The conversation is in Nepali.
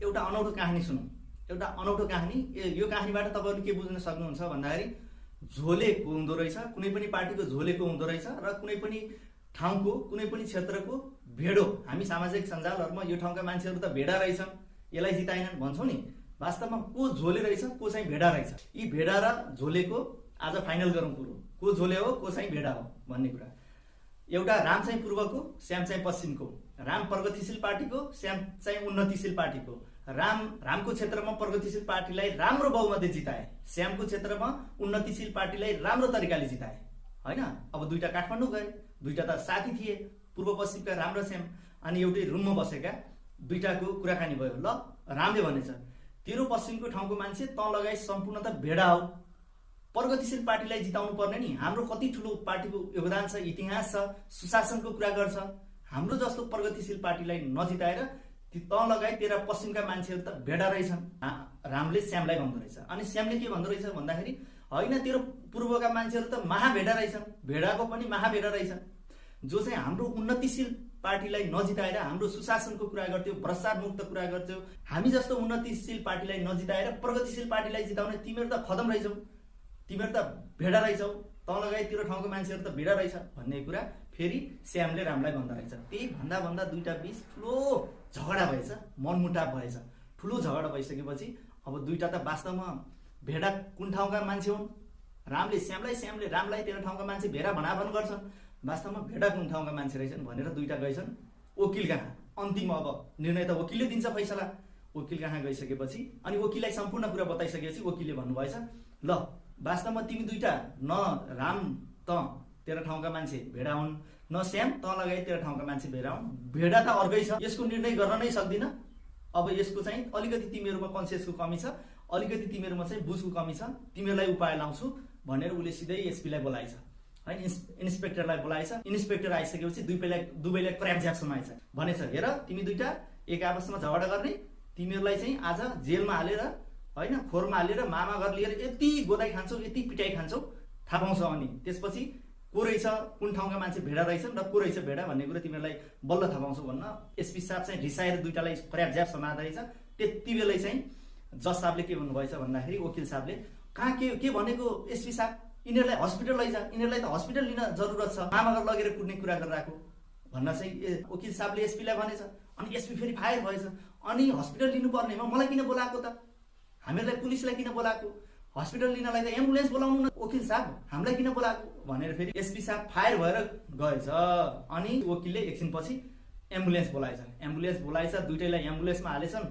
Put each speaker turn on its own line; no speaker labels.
एउटा अनौठो कहानी सुनौँ। एउटा अनौठो कहानी। यो कहानीबाट तपाईँहरूले के बुझ्न सक्नुहुन्छ भन्दाखेरि झोलेको हुँदो रहेछ, कुनै पनि पार्टीको झोलेको हुँदो रहेछ र कुनै पनि ठाउँको कुनै पनि क्षेत्रको भेडो। हामी सामाजिक सञ्जालहरूमा यो ठाउँका मान्छेहरू त भेडा रहेछन्, यसलाई जिताएनन् भन्छौँ नि, वास्तवमा को झोले रहेछ, को चाहिँ भेडा रहेछ। यी भेडा र झोलेको आज फाइनल गरौँ कुरो, को झोले हो, को चाहिँ भेडा हो भन्ने कुरा। एउटा राम चाहिँ पूर्वको, श्याम चाहिँ पश्चिमको। राम प्रगतिशील पार्टीको, श्याम चाहिँ उन्नतिशील पार्टीको। रामको क्षेत्रमा प्रगतिशील पार्टीलाई राम्रो बहुमतले जिताए, श्यामको क्षेत्रमा उन्नतिशील पार्टीलाई राम्रो तरिकाले जिताए, होइन। अब दुईटा काठमाडौँ गए, दुईटा त साथी थिए, पूर्व पश्चिमका राम र श्याम, अनि एउटै रुममा बसेका दुईटाको कुराकानी भयो। ल, रामले भनेछ तेरो पश्चिमको ठाउँको मान्छे त लगायत सम्पूर्ण त भेडा हो, प्रगतिशील पार्टीलाई जिताउनु पर्ने नि, हाम्रो कति ठुलो पार्टीको योगदान छ, इतिहास छ, सुशासनको कुरा गर्छ, हाम्रो जस्तो प्रगतिशील पार्टीलाई नजिताएर त लगायत तेरा पश्चिमका मान्छेहरू त भेडा रहेछन्। रामले श्यामलाई भन्दो रहेछ। अनि श्यामले के भन्दो रहेछ भन्दाखेरि होइन, तेरो पूर्वका मान्छेहरू त महाभेडा रहेछन्, भेडाको पनि महाभेडा रहेछन्, जो चाहिँ हाम्रो उन्नतिशील पार्टीलाई नजिताएर हाम्रो सुशासनको कुरा गर्थ्यो, भ्रष्टाचार मुक्त कुरा गर्थ्यो, हामी जस्तो उन्नतिशील पार्टीलाई नजिताएर प्रगतिशील पार्टीलाई जिताउने तिमीहरू त खदम रहेछौ, तिमीहरू त भेडा रहेछौ, त लगायत तेरो ठाउँको मान्छेहरू त भेडा रहेछ भन्ने कुरा फेरि श्यामले रामलाई भन्दा रहेछ। त्यही भन्दा भन्दा दुईटा बीच ठुलो झगडा भएछ, मनमुटाव भएछ। ठुलो झगडा भइसकेपछि अब दुईटा त वास्तवमा भेडा कुन ठाउँका मान्छे हुन्, रामले श्यामलाई, श्यामले रामलाई तेरो ठाउँका मान्छे भेडा भनाभन गर्छन्, वास्तवमा भेडा कुन ठाउँका मान्छे रहेछन् भनेर दुईटा गएछन् वकिल कहाँ। अन्तिम अब निर्णय त वकिलले दिन्छ, फैसला वकिल कहाँ गइसकेपछि अनि वकिललाई सम्पूर्ण कुरा बताइसकेपछि वकिलले भन्नुभएछ, ल वास्तवमा तिमी दुईटा, न राम त तेरो ठाउँका मान्छे भेडा हुन्, न श्याम त लगायत तेरो ठाउँका मान्छे भेडा हुन्, भेडा त अर्कै छ, यसको निर्णय गर्न नै सक्दिन। अब यसको चाहिँ अलिकति तिमीहरूमा कन्सियसको कमी छ, अलिकति तिमीहरूमा चाहिँ बुझको कमी छ, तिमीहरूलाई उपाय लाउँछु भनेर उसले सिधै एसपीलाई बोलाएछ, होइन, इन्सपेक्टरलाई बोलाएछ। इन्सपेक्टर आइसकेपछि दुवैलाई क्र्यापझ्याप समाएछ, भनेछ हेर तिमी दुईटा एक आपसमा झगडा गर्ने, तिमीहरूलाई चाहिँ आज जेलमा हालेर, होइन, खोरमा हालेर मामा घर लिएर यति गोदाइ खान्छौ, यति पिटाइ खान्छौ, थाहा पाउँछ। अनि त्यसपछि को रहेछ, कुन ठाउँका मान्छे भेडा रहेछन् र को रहेछ भेडा भन्ने कुरा तिमीहरूलाई बल्ल थाहा पाउँछौ भन्न एसपी साहब चाहिँ रिसाएर दुईटालाई क्र्यापझ्याप समाउँदा रहेछ। त्यति बेलै चाहिँ जज साहबले के भन्नुभएछ भन्दाखेरि वकिल साहबले कहाँ के भनेको एसपी साहब, यिनीहरूलाई हस्पिटल लैजा, यिनीहरूलाई त हस्पिटल लिन जरुरत छ, मामा घर लगेर कुट्ने कुरा गरिरहेको भन्न चाहिँ वकिल साहबले एसपीलाई भनेछ। अनि एसपी फेरि फायर भएछ, अनि हस्पिटल लिनुपर्नेमा मलाई किन बोलाएको त, हामीहरूलाई पुलिसलाई किन बोलाएको, हस्पिटल लिनलाई त एम्बुलेन्स बोलाउनु न वकिल साहब, हामीलाई किन बोलाएको भनेर फेरि एसपी साहब फायर भएर गएछ। अनि वकिलले एकछिनपछि एम्बुलेन्स बोलाएछ, दुईटैलाई एम्बुलेन्समा हालेछन्।